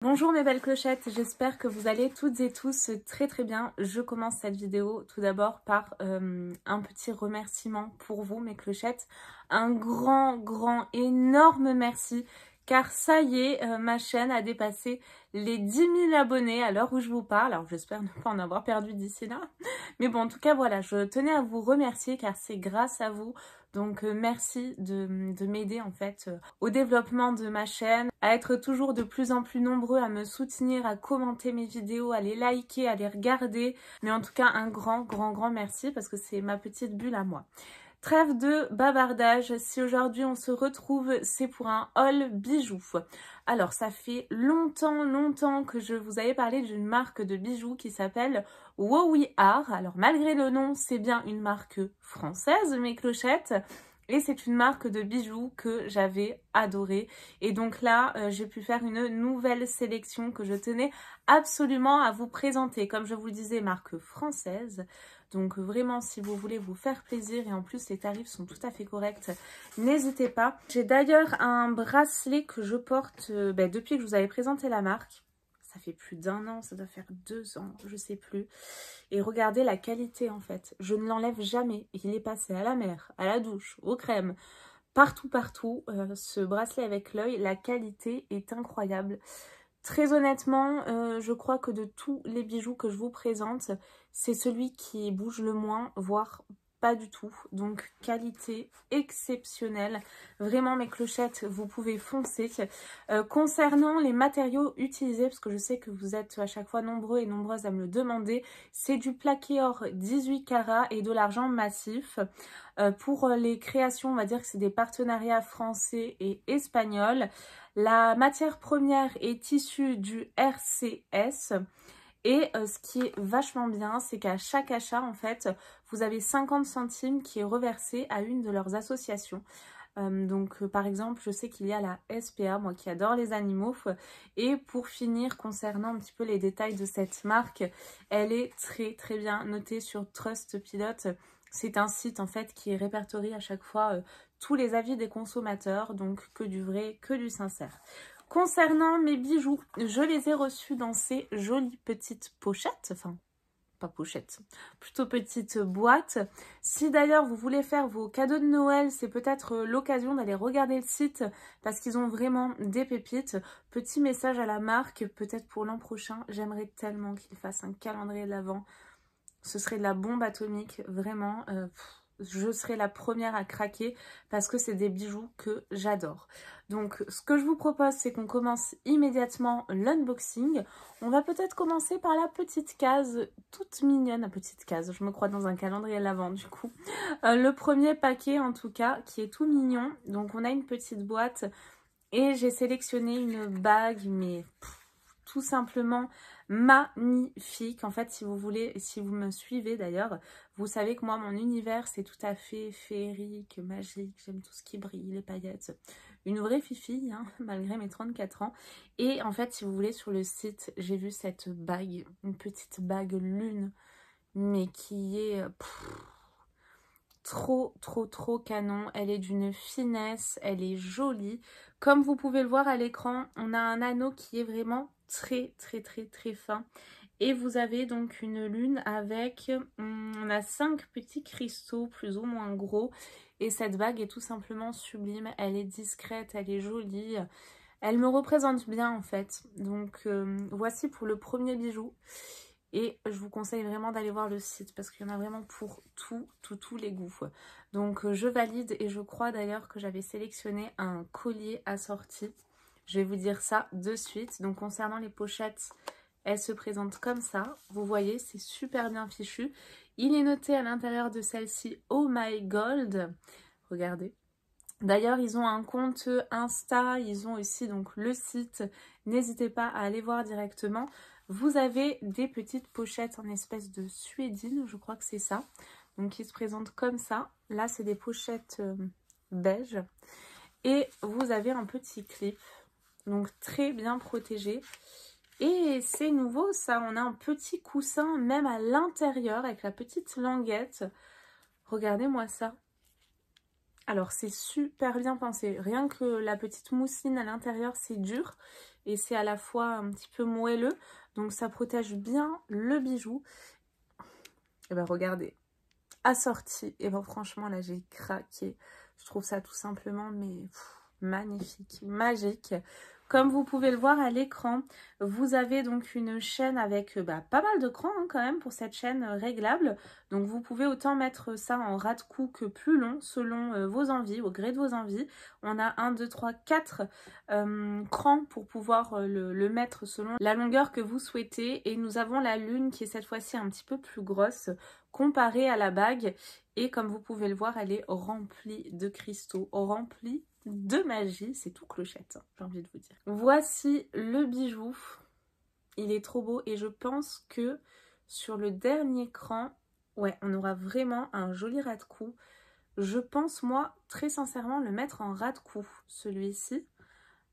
Bonjour mes belles clochettes, j'espère que vous allez toutes et tous très très bien. Je commence cette vidéo tout d'abord par un petit remerciement pour vous mes clochettes. Un grand énorme merci car ça y est, ma chaîne a dépassé les 10 000 abonnés à l'heure où je vous parle. Alors j'espère ne pas en avoir perdu d'ici là. Mais bon, en tout cas voilà, je tenais à vous remercier car c'est grâce à vous. Donc merci de m'aider en fait au développement de ma chaîne, à être toujours de plus en plus nombreux à me soutenir, à commenter mes vidéos, à les liker, à les regarder. Mais en tout cas un grand merci parce que c'est ma petite bulle à moi. Trêve de bavardage, si aujourd'hui on se retrouve, c'est pour un haul bijoux. Alors ça fait longtemps que je vous avais parlé d'une marque de bijoux qui s'appelle Wowi Art. Alors malgré le nom, c'est bien une marque française, mes clochettes. Et c'est une marque de bijoux que j'avais adorée. Et donc là, j'ai pu faire une nouvelle sélection que je tenais absolument à vous présenter. Comme je vous le disais, marque française. Donc vraiment, si vous voulez vous faire plaisir, et en plus les tarifs sont tout à fait corrects, n'hésitez pas. J'ai d'ailleurs un bracelet que je porte depuis que je vous avais présenté la marque. Ça fait plus d'1 an, ça doit faire 2 ans, je sais plus. Et regardez la qualité en fait. Je ne l'enlève jamais. Il est passé à la mer, à la douche, aux crèmes, partout. Ce bracelet avec l'œil, la qualité est incroyable. Très honnêtement, je crois que de tous les bijoux que je vous présente, c'est celui qui bouge le moins, voire pas du tout. Donc qualité exceptionnelle. Vraiment mes clochettes, vous pouvez foncer. Concernant les matériaux utilisés, parce que je sais que vous êtes à chaque fois nombreux et nombreuses à me le demander, c'est du plaqué or 18 carats et de l'argent massif. Pour les créations, on va dire que c'est des partenariats français et espagnols. La matière première est issue du RCS. Et ce qui est vachement bien, c'est qu'à chaque achat, en fait, vous avez 50 centimes qui est reversé à une de leurs associations. Par exemple, je sais qu'il y a la SPA, moi qui adore les animaux. Et pour finir, concernant un petit peu les détails de cette marque, elle est très bien notée sur Trustpilot. C'est un site en fait qui répertorie à chaque fois tous les avis des consommateurs, donc que du vrai, que du sincère. Concernant mes bijoux, je les ai reçus dans ces jolies petites pochettes, enfin pas pochettes, plutôt petites boîtes. Si d'ailleurs vous voulez faire vos cadeaux de Noël, c'est peut-être l'occasion d'aller regarder le site parce qu'ils ont vraiment des pépites. Petit message à la marque, peut-être pour l'an prochain, j'aimerais tellement qu'ils fassent un calendrier de l'Avent. Ce serait de la bombe atomique, vraiment. Je serai la première à craquer parce que c'est des bijoux que j'adore. Donc ce que je vous propose, c'est qu'on commence immédiatement l'unboxing. On va peut-être commencer par la petite case toute mignonne. La petite case, je me crois dans un calendrier à l'avant du coup. Le premier paquet en tout cas qui est tout mignon. Donc on a une petite boîte et j'ai sélectionné une bague mais tout simplement magnifique. En fait, si vous voulez, si vous me suivez d'ailleurs, vous savez que moi, mon univers, c'est tout à fait féerique, magique. J'aime tout ce qui brille, les paillettes. Une vraie fifille, hein, malgré mes 34 ans. Et en fait, si vous voulez, sur le site, j'ai vu cette bague, une petite bague lune, mais qui est trop canon. Elle est d'une finesse, elle est jolie. Comme vous pouvez le voir à l'écran, on a un anneau qui est vraiment très fin. Et vous avez donc une lune avec, on a 5 petits cristaux plus ou moins gros. Et cette bague est tout simplement sublime. Elle est discrète, elle est jolie. Elle me représente bien en fait. Donc voici pour le premier bijou. Et je vous conseille vraiment d'aller voir le site parce qu'il y en a vraiment pour tous les goûts. Donc je valide et je crois d'ailleurs que j'avais sélectionné un collier assorti. Je vais vous dire ça de suite. Donc concernant les pochettes, elles se présentent comme ça. Vous voyez, c'est super bien fichu. Il est noté à l'intérieur de celle-ci Oh My Gold. Regardez. D'ailleurs, ils ont un compte Insta, ils ont aussi donc le site. N'hésitez pas à aller voir directement. Vous avez des petites pochettes en espèce de suédine, je crois que c'est ça. Donc, qui se présentent comme ça. Là, c'est des pochettes beige. Et vous avez un petit clip, donc très bien protégé. Et c'est nouveau, ça. On a un petit coussin, même à l'intérieur, avec la petite languette. Regardez-moi ça. Alors, c'est super bien pensé. Rien que la petite mousseline à l'intérieur, c'est dur. et c'est à la fois un petit peu moelleux, donc ça protège bien le bijou. Et ben regardez, assorti, et ben franchement là j'ai craqué. Je trouve ça tout simplement mais magnifique, magique. Comme vous pouvez le voir à l'écran, vous avez donc une chaîne avec pas mal de crans hein, quand même pour cette chaîne réglable. Donc vous pouvez autant mettre ça en ras de cou que plus long selon vos envies, au gré de vos envies. On a 1, 2, 3, 4 crans pour pouvoir le mettre selon la longueur que vous souhaitez. Et nous avons la lune qui est cette fois-ci un petit peu plus grosse comparée à la bague. Et comme vous pouvez le voir, elle est remplie de cristaux, remplie de magie, c'est tout clochette, hein, j'ai envie de vous dire. Voici le bijou, il est trop beau et je pense que sur le dernier cran, ouais, on aura vraiment un joli ras de cou. Je pense, moi, très sincèrement, le mettre en ras de cou, celui-ci.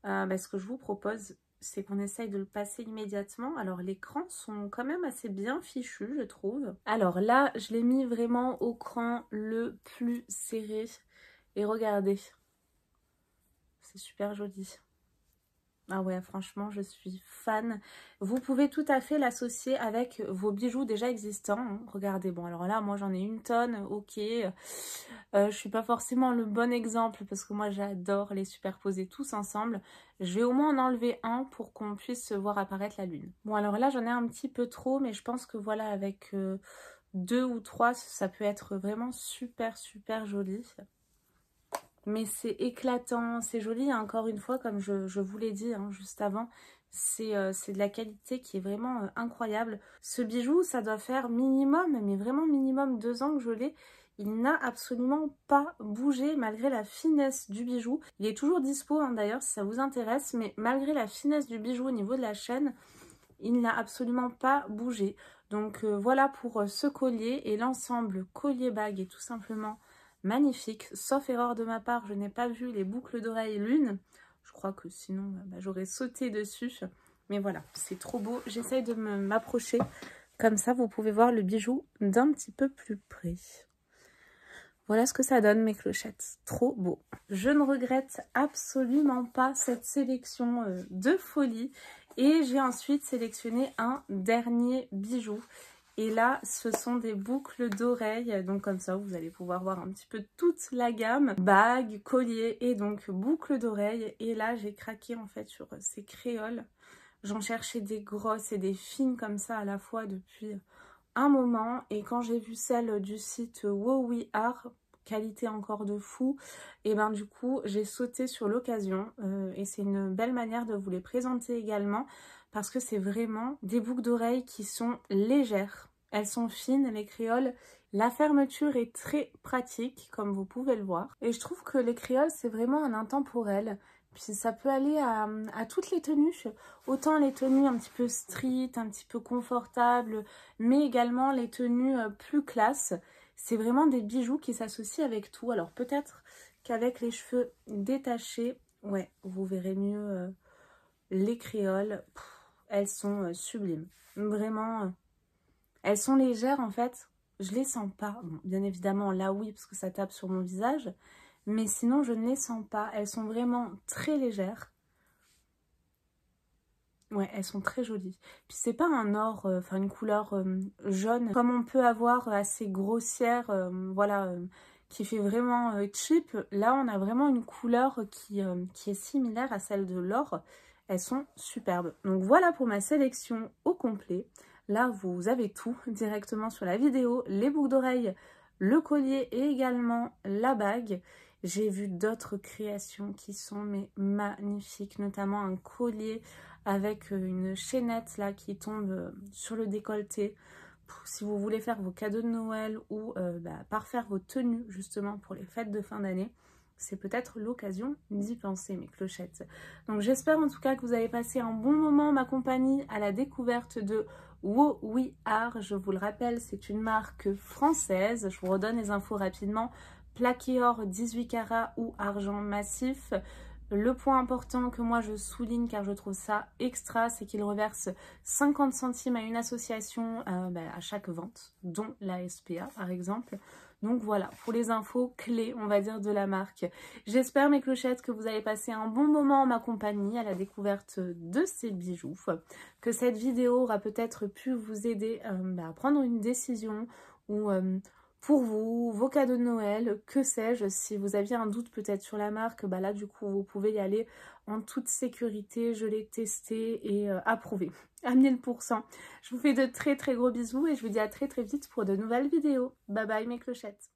Ce que je vous propose, c'est qu'on essaye de le passer immédiatement. Alors, les crans sont quand même assez bien fichus, je trouve. Alors là, je l'ai mis vraiment au cran le plus serré. Et regardez. C'est super joli. Ah ouais, franchement, je suis fan. Vous pouvez tout à fait l'associer avec vos bijoux déjà existants. Hein. Regardez, bon, alors là, moi, j'en ai une tonne, ok. Je suis pas forcément le bon exemple parce que moi, j'adore les superposer tous ensemble. Je vais au moins en enlever un pour qu'on puisse voir apparaître la lune. Bon, alors là, j'en ai un petit peu trop, mais je pense que voilà, avec 2 ou 3, ça peut être vraiment super, super joli. Mais c'est éclatant, c'est joli, encore une fois, comme je vous l'ai dit hein, juste avant, c'est de la qualité qui est vraiment incroyable. Ce bijou, ça doit faire minimum, mais vraiment minimum 2 ans que je l'ai. Il n'a absolument pas bougé malgré la finesse du bijou. Il est toujours dispo hein, d'ailleurs si ça vous intéresse, mais malgré la finesse du bijou au niveau de la chaîne, il n'a absolument pas bougé. Donc voilà pour ce collier et l'ensemble collier-bague est tout simplement magnifique, sauf erreur de ma part, je n'ai pas vu les boucles d'oreilles lune. Je crois que sinon j'aurais sauté dessus. Mais voilà, c'est trop beau. J'essaye de m'approcher. Comme ça, vous pouvez voir le bijou d'un petit peu plus près. Voilà ce que ça donne mes clochettes. Trop beau. Je ne regrette absolument pas cette sélection de folie. Et j'ai ensuite sélectionné un dernier bijou. Et là, ce sont des boucles d'oreilles. Donc comme ça, vous allez pouvoir voir un petit peu toute la gamme. Bagues, colliers et donc boucles d'oreilles. Et là, j'ai craqué en fait sur ces créoles. J'en cherchais des grosses et des fines comme ça à la fois depuis un moment. Et quand j'ai vu celle du site Wow We Are, qualité encore de fou, et ben du coup, j'ai sauté sur l'occasion. Et c'est une belle manière de vous les présenter également. Parce que c'est vraiment des boucles d'oreilles qui sont légères. Elles sont fines, les créoles. La fermeture est très pratique, comme vous pouvez le voir. Et je trouve que les créoles, c'est vraiment un intemporel. Puis ça peut aller à toutes les tenues. Autant les tenues un petit peu street, un petit peu confortables, mais également les tenues plus classe. C'est vraiment des bijoux qui s'associent avec tout. Alors peut-être qu'avec les cheveux détachés, ouais, vous verrez mieux les créoles. Elles sont sublimes. Vraiment, elles sont légères en fait. Je les sens pas. Bon, bien évidemment, là oui, parce que ça tape sur mon visage. Mais sinon, je ne les sens pas. Elles sont vraiment très légères. Ouais, elles sont très jolies. Puis c'est pas un or, enfin une couleur jaune, comme on peut avoir assez grossière, voilà, qui fait vraiment cheap. Là, on a vraiment une couleur qui est similaire à celle de l'or. Elles sont superbes. Donc voilà pour ma sélection au complet. Là, vous avez tout directement sur la vidéo. Les boucles d'oreilles, le collier et également la bague. J'ai vu d'autres créations qui sont mais magnifiques, notamment un collier avec une chaînette là qui tombe sur le décolleté. Si vous voulez faire vos cadeaux de Noël ou parfaire vos tenues justement pour les fêtes de fin d'année, c'est peut-être l'occasion d'y penser mes clochettes. Donc j'espère en tout cas que vous avez passé un bon moment en ma compagnie à la découverte de Wow We Are. Je vous le rappelle, c'est une marque française. Je vous redonne les infos rapidement. Plaqué or 18 carats ou argent massif. Le point important que moi je souligne car je trouve ça extra, c'est qu'il reverse 50 centimes à une association à chaque vente, dont la SPA par exemple. Donc voilà, pour les infos clés, on va dire, de la marque. J'espère, mes clochettes, que vous avez passé un bon moment en ma compagnie à la découverte de ces bijoux, que cette vidéo aura peut-être pu vous aider à prendre une décision ou pour vous, vos cadeaux de Noël, que sais-je. Si vous aviez un doute peut-être sur la marque, bah là du coup vous pouvez y aller en toute sécurité. Je l'ai testé et approuvé à 1000%. Je vous fais de très très gros bisous et je vous dis à très très vite pour de nouvelles vidéos. Bye bye mes clochettes.